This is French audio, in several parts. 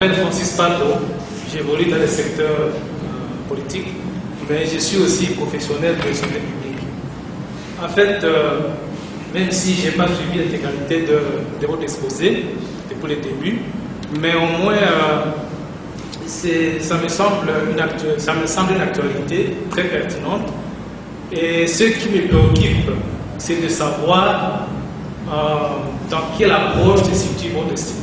m'appelle Francis Pardo, j'évolue dans le secteur politique, mais je suis aussi professionnel de santé publique. En fait, même si je n'ai pas suivi l'intégralité de votre exposé depuis le début, mais au moins ça me semble une actualité très pertinente. Et ce qui me préoccupe, c'est de savoir dans quelle approche se situe votre structure.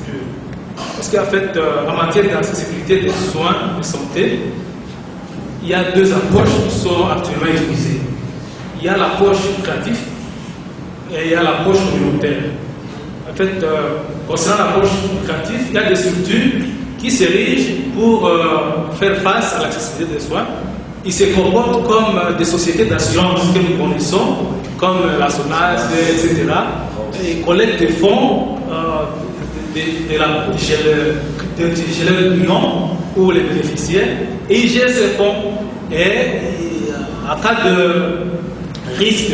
Parce qu'en fait, en matière d'accessibilité des soins de santé, il y a deux approches qui sont actuellement utilisées. Il y a l'approche créative et il y a l'approche communautaire. En fait, concernant l'approche créative, il y a des structures qui s'érigent pour faire face à l'accessibilité des soins. Ils se comportent comme des sociétés d'assurance que nous connaissons, comme la SONAS, etc. Et ils collectent des fonds chez leur client ou les bénéficiaires et ils gèrent ces fonds. Et en cas de risque,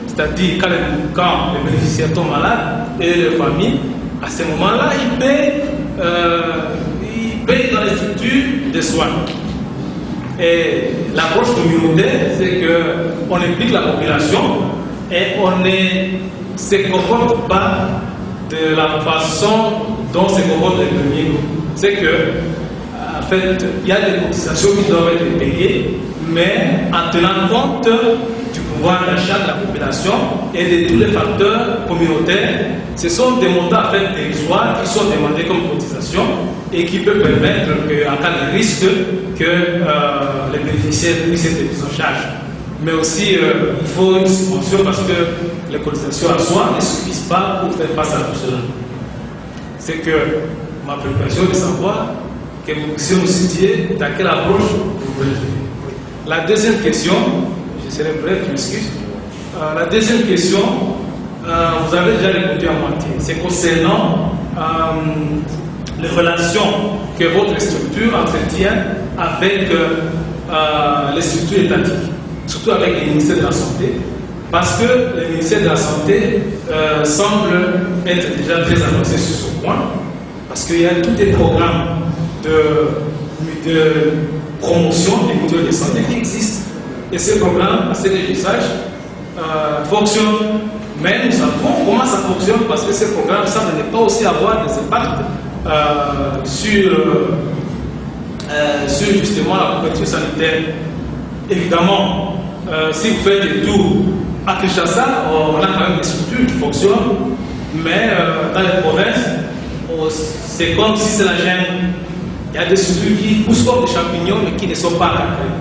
c'est-à-dire quand les bénéficiaires tombent malades et leur famille, à ce moment-là, ils payent dans les structures de soins. Et l'approche communautaire, c'est qu'on implique la population et on ne se comporte pas de la façon dont se comportent les premiers. C'est que, en fait, il y a des cotisations qui doivent être payées, mais en tenant compte du pouvoir d'achat de la population et de tous les facteurs communautaires. Ce sont des montants en fait dérisoires qui sont demandés comme cotisation et qui peuvent permettre qu'en cas de risque, que les bénéficiaires puissent être pris en charge. Mais aussi, il faut une subvention parce que les cotisations en soi ne suffisent pas pour faire face à tout cela. C'est que ma préoccupation est de savoir que vous puissiez nous situer dans quelle approche vous voulez. La deuxième question, je serai bref, je m'excuse. La deuxième question, vous avez déjà répondu à moitié. C'est concernant les relations que votre structure entretient avec les structures étatiques, surtout avec les ministères de la Santé, parce que le ministère de la Santé semble être déjà très avancé sur ce point, parce qu'il y a tout un programme de promotion des mutuelles de santé qui existe. Et ce programme, à ce que je sache, fonctionne. Mais nous savons comment ça fonctionne parce que ce programme semble ne pas aussi avoir des impacts sur justement la couverture sanitaire. Évidemment, si vous faites des tours à Kinshasa, on a quand même des structures qui fonctionnent, mais dans les provinces, c'est comme si c'est la gêne. Il y a des structures qui poussent comme des champignons mais qui ne sont pas encadrées.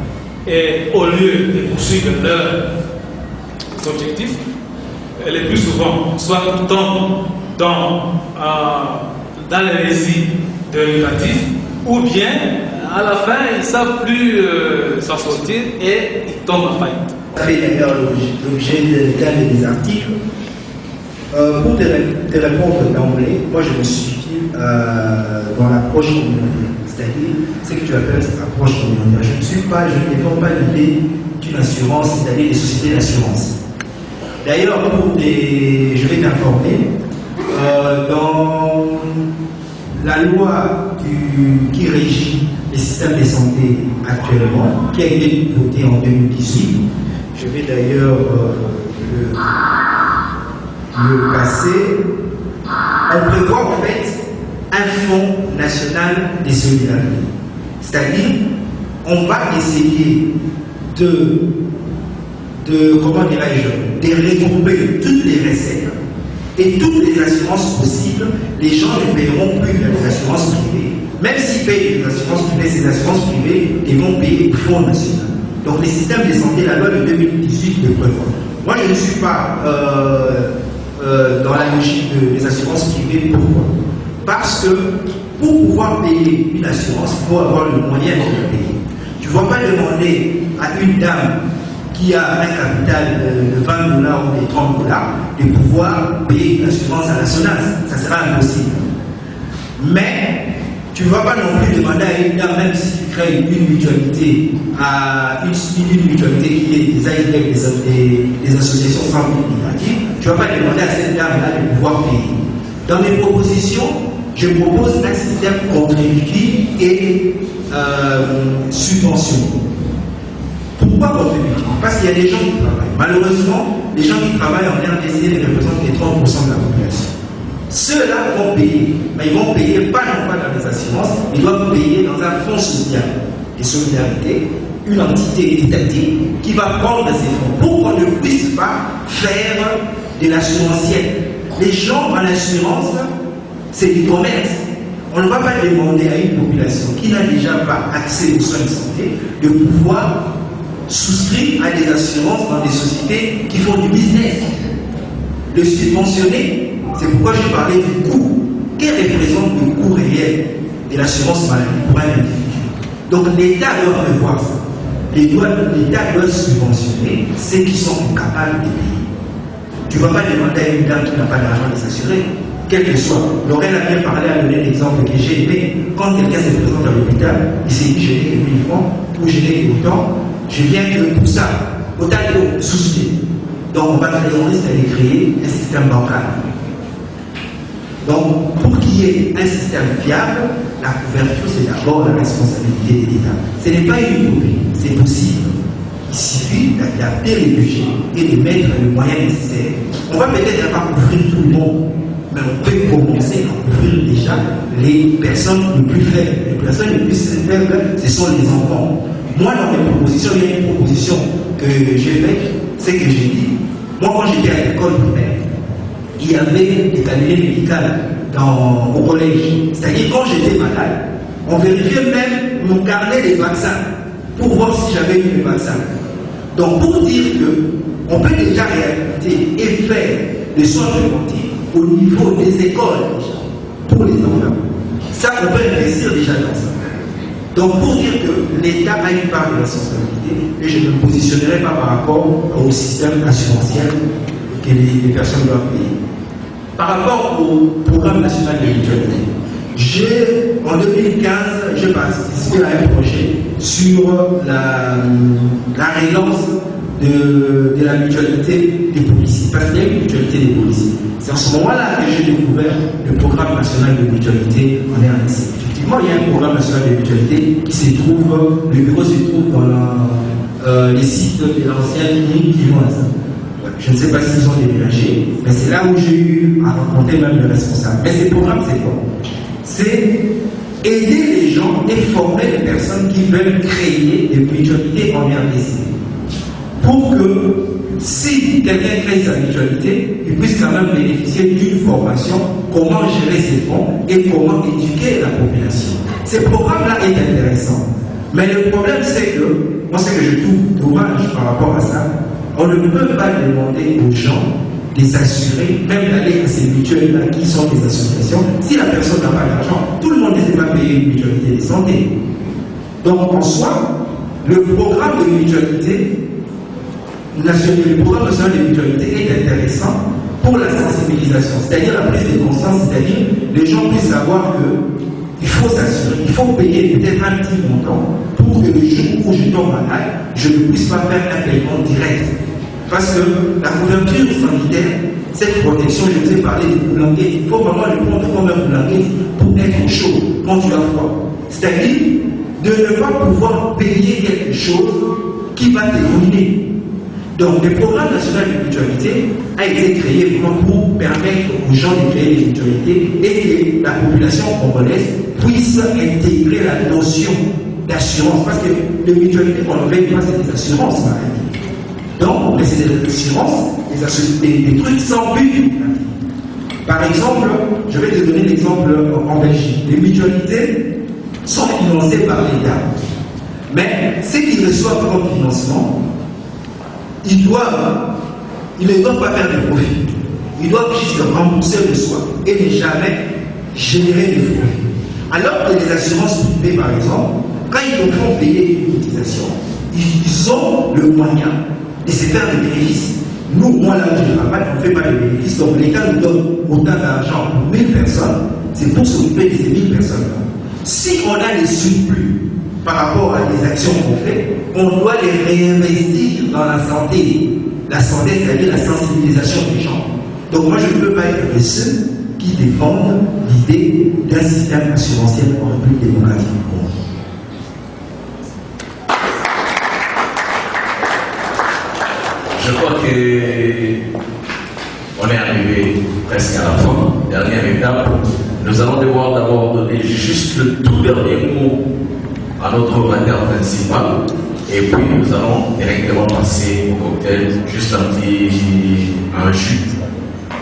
Et au lieu de poursuivre leurs objectifs, le plus souvent, soit tout le temps dans les récits de l'éducatif, ou bien à la fin, ils ne savent plus s'en sortir et ils tombent en faillite. Ça fait d'ailleurs l'objet d'un des articles. Pour te répondre d'emblée, moi je me situe dans l'approche communautaire, c'est-à-dire ce que tu appelles cette approche communautaire. Je ne défends pas l'idée d'une assurance, c'est-à-dire des sociétés d'assurance. D'ailleurs, je vais t'informer, dans la loi qui régit les systèmes de santé actuellement, qui a été votée en 2018, je vais d'ailleurs le passer, on prévoit en fait un fonds national de solidarité. C'est-à-dire, on va essayer de comment dirais-je, de regrouper toutes les recettes et toutes les assurances possibles. Les gens ne paieront plus les assurances privées. Même s'ils payent les assurances privées, ces assurances privées, ils vont payer le fonds national. Donc les systèmes de santé, la loi de 2018 le prévoit. Moi, je ne suis pas dans la logique des assurances privées. Pourquoi? Parce que pour pouvoir payer une assurance, il faut avoir le moyen de la payer. Tu ne vas pas demander à une dame qui a un capital de 20 $ ou de 30 $ de pouvoir payer une assurance à la SONAS. Ça sera impossible. Mais tu ne vas pas non plus demander à une dame, même si tu crées une mutualité, une mutualité qui est des AIDEC, des associations familiales, tu ne vas pas demander à cette dame-là de pouvoir payer. Dans mes propositions, je propose un système contributif et subventionné. Pourquoi contributif? Parce qu'il y a des gens qui travaillent. Malheureusement, les gens qui travaillent en RDC ne représentent que 30% de la population. Ceux-là vont payer, mais ils vont payer pas non pas dans les assurances, ils doivent payer dans un fonds social de solidarité, une entité étatique qui va prendre ces fonds pour qu'on ne puisse pas faire de l'assurantiel. Les gens en assurance, c'est du commerce. On ne va pas demander à une population qui n'a déjà pas accès aux soins de santé de pouvoir souscrire à des assurances dans des sociétés qui font du business. Le subventionner, c'est pourquoi j'ai parlé du coût. Quel représente le coût réel de l'assurance maladie pour un individu? Donc l'État doit prévoir ça. L'État doit subventionner ceux qui sont incapables de payer. Tu ne vas pas demander à une dame qui n'a pas d'argent de s'assurer, quel que soit. Laurel a bien parlé, à donner l'exemple que j'ai aimé. Quand quelqu'un se présente à l'hôpital, il s'est dit je n'ai que 1000 francs ou je n'ai que autant, je viens que pour ça. Autant que souscrire. Donc on va risque d'aller créer un système bancaire. Donc, pour qu'il y ait un système fiable, la couverture, c'est d'abord la responsabilité de l'État. Ce n'est pas une utopie, c'est possible. Il suffit d'adapter les budgets et de mettre les moyens nécessaires. On va peut-être pas couvrir tout le monde, mais on peut commencer à couvrir déjà les personnes les plus faibles. Les personnes les plus faibles, ce sont les enfants. Moi, dans mes propositions, il y a une proposition que j'ai faite, c'est que j'ai dit, moi, quand j'étais à l'école primaire, il y avait des cabinets médicaux au collège. C'est-à-dire, quand j'étais malade, on vérifiait même mon carnet des vaccins pour voir si j'avais eu le vaccin. Donc, pour dire qu'on peut déjà réhabiliter et faire des soins préventifs au niveau des écoles, déjà, pour les enfants. Ça, on peut investir déjà dans ça. Donc, pour dire que l'État a une part de responsabilité, et je ne me positionnerai pas par rapport au système assurantiel que les personnes doivent payer. Par rapport au programme national de mutualité, en 2015, j'ai participé à un projet sur la relance de la mutualité des policiers. Parce qu'il y a une mutualité des policiers. C'est en ce moment-là que j'ai découvert le programme national de mutualité en RDC. Effectivement, il y a un programme national de mutualité qui se trouve, le bureau se trouve dans les sites de l'ancienne clinique Limoise. Je ne sais pas s'ils ont déménagé, mais c'est là où j'ai eu à rencontrer même le responsable. Mais ce programme, c'est quoi? C'est aider les gens et former les personnes qui veulent créer des mutualités en RDC. Pour que, si quelqu'un crée sa mutualité, il puisse quand même bénéficier d'une formation, comment gérer ses fonds et comment éduquer la population. Ce programme-là est intéressant. Mais le problème, c'est que, moi, c'est que je trouve dommage par rapport à ça. On ne peut pas demander aux gens de s'assurer, même d'aller à ces mutuelles-là qui sont des associations. Si la personne n'a pas d'argent, tout le monde ne sait pas payer une mutualité de santé. Donc en soi, le programme de mutualité, le programme national de mutualité est intéressant pour la sensibilisation, c'est-à-dire la prise de conscience, c'est-à-dire les gens puissent savoir qu'il faut s'assurer, il faut payer peut-être un petit montant pour que le jour où je tombe malade, je ne puisse pas faire un paiement direct. Parce que la couverture sanitaire, cette protection, je vous ai parlé de boulanguette, il faut vraiment le prendre comme un boulanguette pour être chaud quand tu as froid. C'est-à-dire de ne pas pouvoir payer quelque chose qui va te ruiner. Donc, le programme national de mutualité a été créé vraiment pour permettre aux gens de créer des mutualités et que la population congolaise puisse intégrer la notion d'assurance. Parce que les mutualités qu'on ne veut pas, c'est des assurances maladie. Donc, mais c'est des assurances, des trucs sans but. Par exemple, je vais te donner l'exemple en Belgique. Les mutualités sont financées par l'État. Mais ce qu'ils reçoivent comme financement, ils ne doivent pas faire de profit. Ils doivent juste rembourser le soin et ne jamais générer de profit. Alors que les assurances privées, par exemple, quand ils nous font payer une cotisation, ils ont le moyen de se faire des bénéfices. Nous, moi là où je travaille, on ne fait pas de bénéfices. Donc l'État nous donne autant d'argent pour 1000 personnes, c'est pour s'occuper de ces 1000 personnes-là. Si on a des surplus par rapport à des actions qu'on fait, on doit les réinvestir dans la santé. La santé, c'est-à-dire la sensibilisation des gens. Donc moi, je ne peux pas être le seul qui défendent l'idée d'un système assurantiel en République démocratique du Congo. Je crois que on est arrivé presque à la fin, dernière étape. Nous allons devoir d'abord donner juste le tout dernier mot à notre orateur principal. Et puis nous allons directement passer au cocktail, juste un jus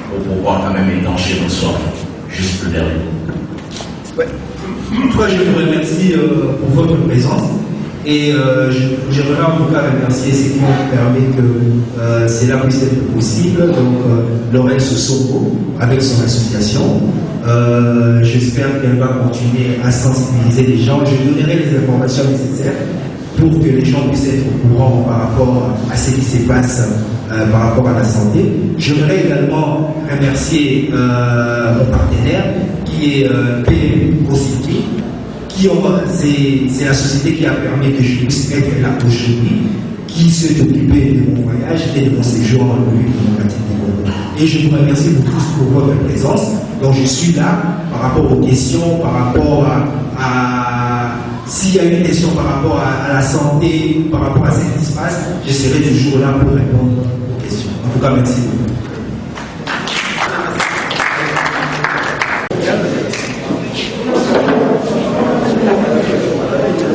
pour pouvoir quand même étancher nos soifs. Juste le dernier. Ouais. Toi, je vous remercie pour votre présence. Et j'aimerais en tout cas remercier ceux qui ont permis que cela puisse être possible. Donc, Laurel Sosoko, avec son association. J'espère qu'elle va continuer à sensibiliser les gens. Je donnerai les informations nécessaires pour que les gens puissent être au courant par rapport à ce qui se passe par rapport à la santé. J'aimerais également remercier mon partenaire qui est PM Kosiki. C'est la société qui a permis que je puisse être là aujourd'hui, qui s'est occupée de mon voyage et de mon séjour en République démocratique du Congo. Et je vous remercie vous tous pour votre présence. Donc je suis là par rapport aux questions, par rapport à s'il y a une question par rapport à la santé, par rapport à ce qui se passe, je serai toujours là pour répondre aux questions. En tout cas, merci beaucoup.